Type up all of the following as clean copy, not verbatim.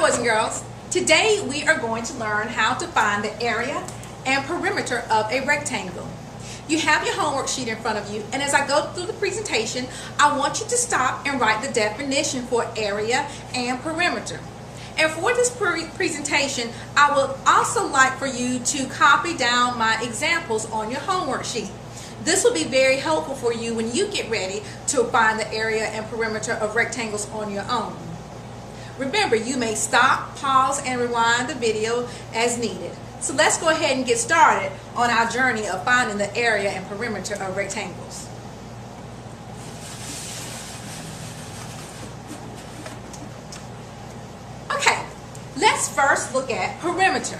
boys and girls, today we are going to learn how to find the area and perimeter of a rectangle. You have your homework sheet in front of you, and as I go through the presentation, I want you to stop and write the definition for area and perimeter. And for this presentation, I would also like for you to copy down my examples on your homework sheet. This will be very helpful for you when you get ready to find the area and perimeter of rectangles on your own. Remember, you may stop, pause, and rewind the video as needed. So let's go ahead and get started on our journey of finding the area and perimeter of rectangles. Okay, let's first look at perimeter.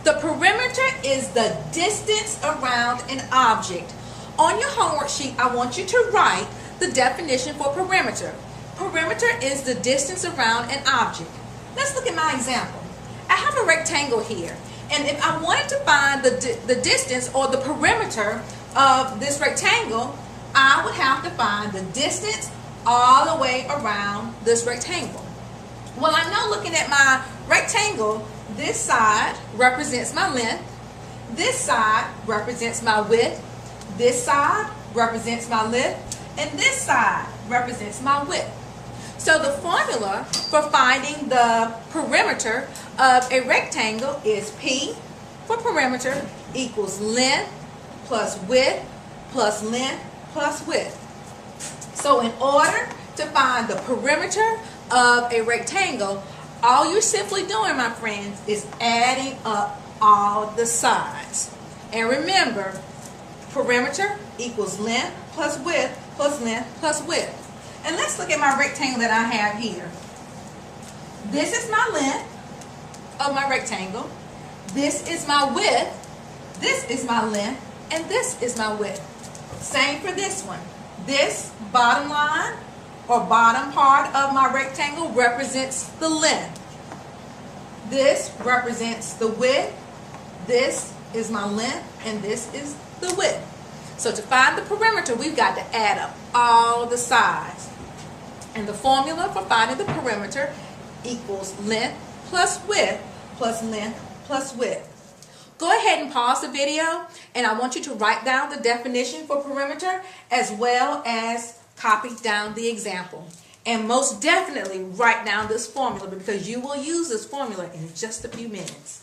The perimeter is the distance around an object. On your homework sheet, I want you to write the definition for perimeter. Perimeter is the distance around an object. Let's look at my example. I have a rectangle here, and if I wanted to find the distance or the perimeter of this rectangle, I would have to find the distance all the way around this rectangle. Well, I know looking at my rectangle, this side represents my length, this side represents my width, this side represents my length, and this side represents my width. So the formula for finding the perimeter of a rectangle is P for perimeter equals length plus width plus length plus width. So in order to find the perimeter of a rectangle, all you're simply doing, my friends, is adding up all the sides. And remember, perimeter equals length plus width plus length plus width. And let's look at my rectangle that I have here. This is my length of my rectangle. This is my width. This is my length. And this is my width. Same for this one. This bottom line or bottom part of my rectangle represents the length. This represents the width. This is my length. And this is the width. So to find the perimeter, we've got to add up all the sides. And the formula for finding the perimeter equals length plus width plus length plus width. Go ahead and pause the video, and I want you to write down the definition for perimeter as well as copy down the example. And most definitely write down this formula because you will use this formula in just a few minutes.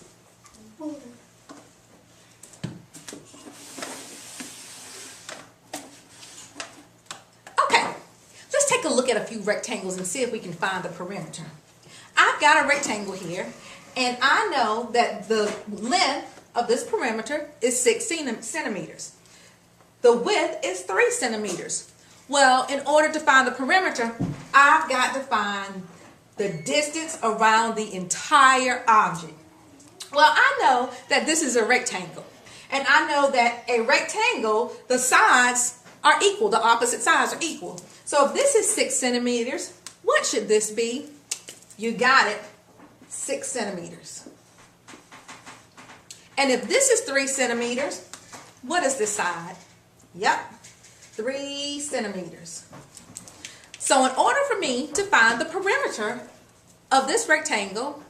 Take a look at a few rectangles and see if we can find the perimeter. I've got a rectangle here, and I know that the length of this perimeter is 6 centimeters. The width is 3 centimeters. Well, in order to find the perimeter, I've got to find the distance around the entire object. Well, I know that this is a rectangle, and I know that a rectangle, the sides are equal, the opposite sides are equal. So if this is 6 centimeters, what should this be? You got it, 6 centimeters. And if this is 3 centimeters, what is this side? Yep, 3 centimeters. So in order for me to find the perimeter of this rectangle,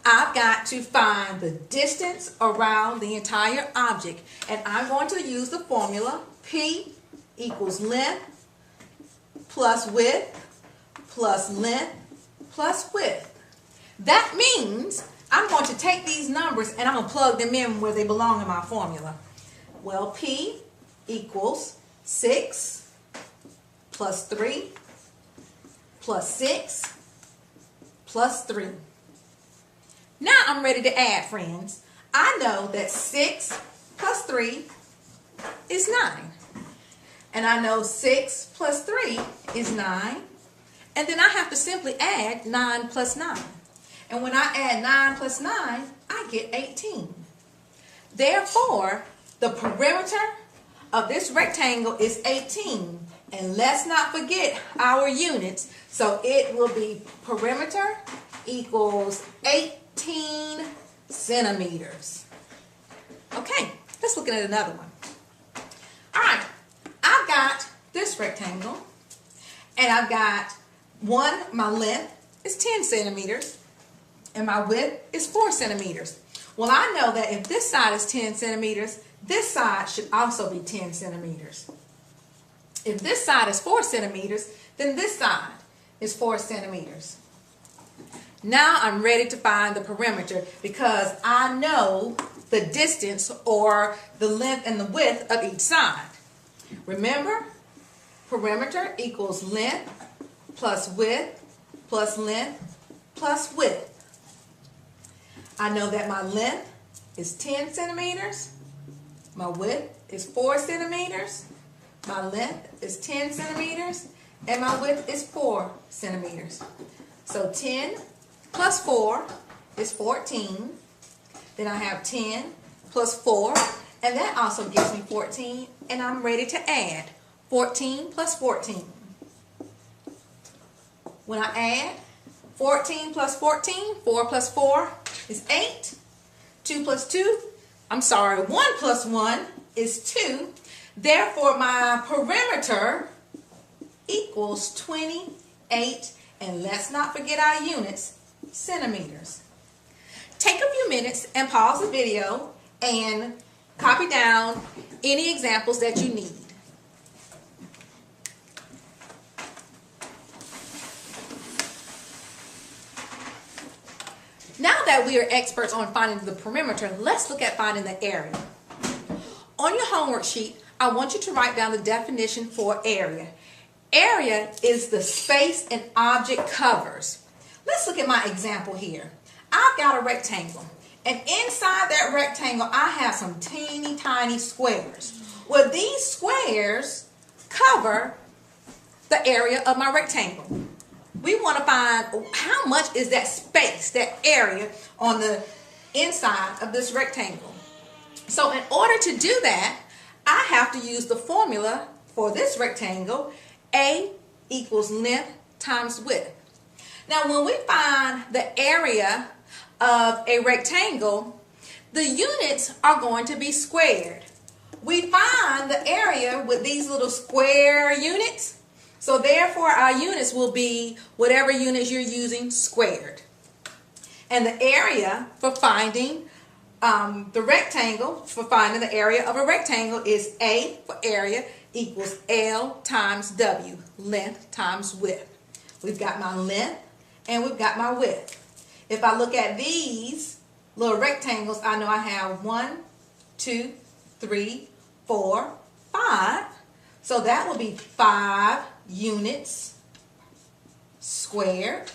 I've got to find the distance around the entire object. And I'm going to use the formula P equals length plus width plus length plus width. That means I'm going to take these numbers and I'm going to plug them in where they belong in my formula. Well, P equals 6 plus 3 plus 6 plus 3. Now I'm ready to add, friends. I know that 6 plus 3 is 9. And I know 6 plus 3 is 9. And then I have to simply add 9 plus 9. And when I add 9 plus 9, I get 18. Therefore, the perimeter of this rectangle is 18. And let's not forget our units. So it will be perimeter equals 18 centimeters. Okay, let's look at another one. All right. I've got this rectangle, and I've got my length is 10 centimeters, and my width is 4 centimeters. Well, I know that if this side is 10 centimeters, this side should also be 10 centimeters. If this side is 4 centimeters, then this side is 4 centimeters. Now I'm ready to find the perimeter because I know the distance or the length and the width of each side. Remember, perimeter equals length plus width plus length plus width. I know that my length is 10 centimeters, my width is 4 centimeters, my length is 10 centimeters, and my width is 4 centimeters. So 10 plus 4 is 14. Then I have 10 plus 4, and that also gives me 14, and I'm ready to add 14 plus 14. When I add 14 plus 14, 4 plus 4 is 8. 1 plus 1 is 2. Therefore, my perimeter equals 28, and let's not forget our units, centimeters. Take a few minutes and pause the video and copy down any examples that you need. Now that we are experts on finding the perimeter, let's look at finding the area. On your homework sheet, I want you to write down the definition for area. Area is the space an object covers. Let's look at my example here. I've got a rectangle, and inside that rectangle I have some teeny tiny squares. Well, these squares cover the area of my rectangle. We want to find how much is that space, that area on the inside of this rectangle. So in order to do that, I have to use the formula for this rectangle, A equals length times width. Now when we find the area of a rectangle, the units are going to be squared. We find the area with these little square units, so therefore our units will be whatever units you're using squared. And the area for finding the rectangle, for finding the area of a rectangle is A for area equals L times W, length times width. We've got my length and we've got my width. If I look at these little rectangles, I know I have 1, 2, 3, 4, 5. So that will be 5 units squared.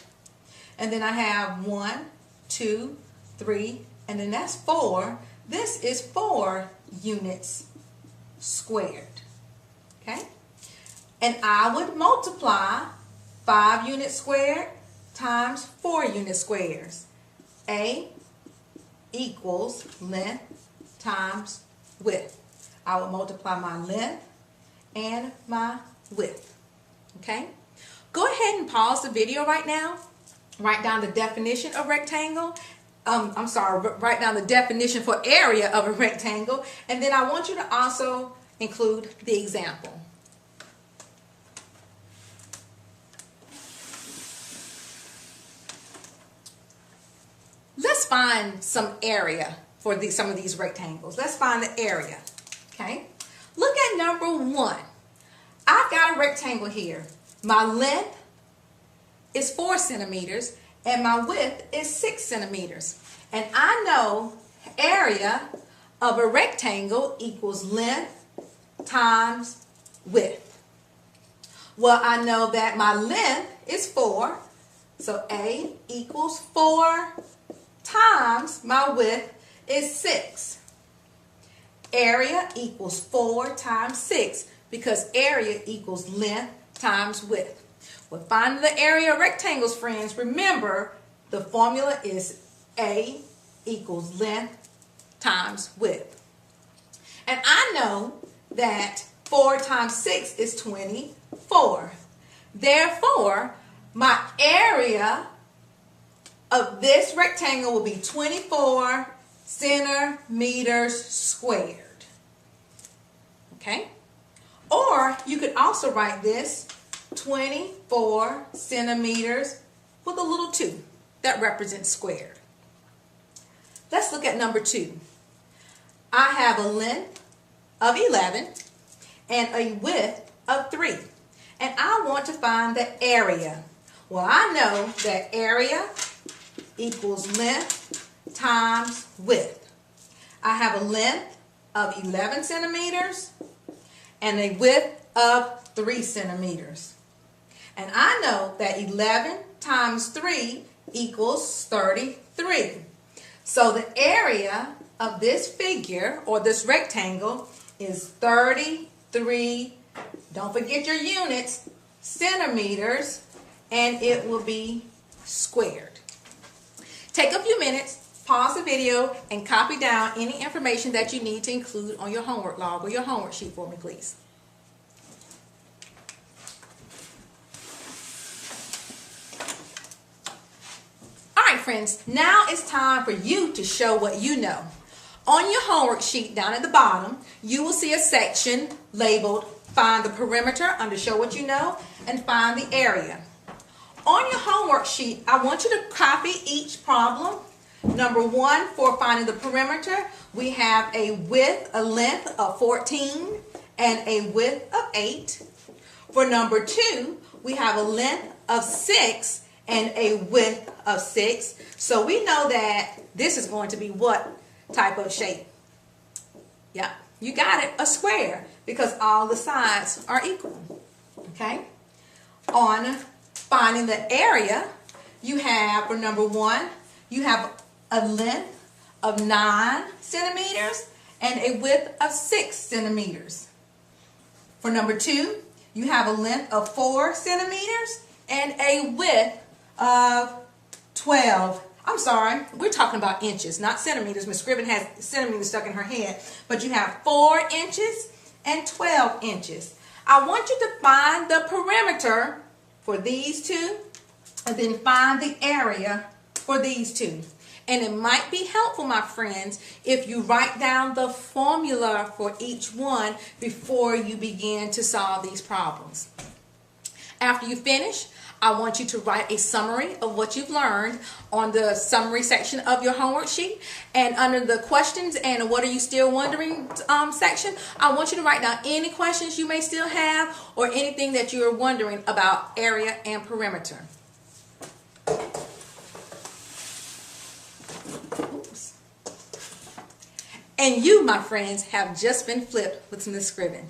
And then I have 1, 2, 3, and then that's 4. This is 4 units squared. Okay? And I would multiply 5 units squared times 4 unit squares. A equals length times width. I will multiply my length and my width. Okay? Go ahead and pause the video right now. Write down the definition of rectangle. Write down the definition for area of a rectangle. And then I want you to also include the example. Let's find some area for some of these rectangles. Let's find the area. Okay? Look at number 1. I've got a rectangle here. My length is 4 centimeters and my width is 6 centimeters. And I know area of a rectangle equals length times width. Well, I know that my length is 4. So A equals 4 times my width is 6. Area equals 4 times 6 because area equals length times width. When finding the area of rectangles, friends, remember the formula is A equals length times width. And I know that 4 times 6 is 24. Therefore, my area of this rectangle will be 24 centimeters squared. Okay? Or you could also write this 24 centimeters with a little 2. that represents squared. Let's look at number 2. I have a length of 11 and a width of 3. And I want to find the area. Well, I know that area equals length times width. I have a length of 11 centimeters and a width of 3 centimeters. And I know that 11 times 3 equals 33. So the area of this figure, or this rectangle, is 33, don't forget your units, centimeters, and it will be squared. Take a few minutes, pause the video, and copy down any information that you need to include on your homework log or your homework sheet for me, please. Alright friends, now it's time for you to show what you know. On your homework sheet down at the bottom, you will see a section labeled Find the Perimeter under Show What You Know and Find the Area. On your homework sheet, I want you to copy each problem. Number 1, for finding the perimeter, we have a length of 14 and a width of 8. For number 2, we have a length of 6 and a width of 6. So we know that this is going to be what type of shape? Yeah, you got it, a square, because all the sides are equal. Okay? On finding the area, you have, for number 1, you have a length of 9 centimeters and a width of 6 centimeters. For number 2, you have a length of 4 centimeters and a width of 12. I'm sorry, we're talking about inches, not centimeters. Miss Scriven has centimeters stuck in her head. But you have 4 inches and 12 inches. I want you to find the perimeter for these two, and then find the area for these two. And it might be helpful, my friends, if you write down the formula for each one before you begin to solve these problems. After you finish, I want you to write a summary of what you've learned on the summary section of your homework sheet. And under the questions and what are you still wondering section, I want you to write down any questions you may still have or anything that you are wondering about area and perimeter. Oops. And you, my friends, have just been flipped with Miss Scriven.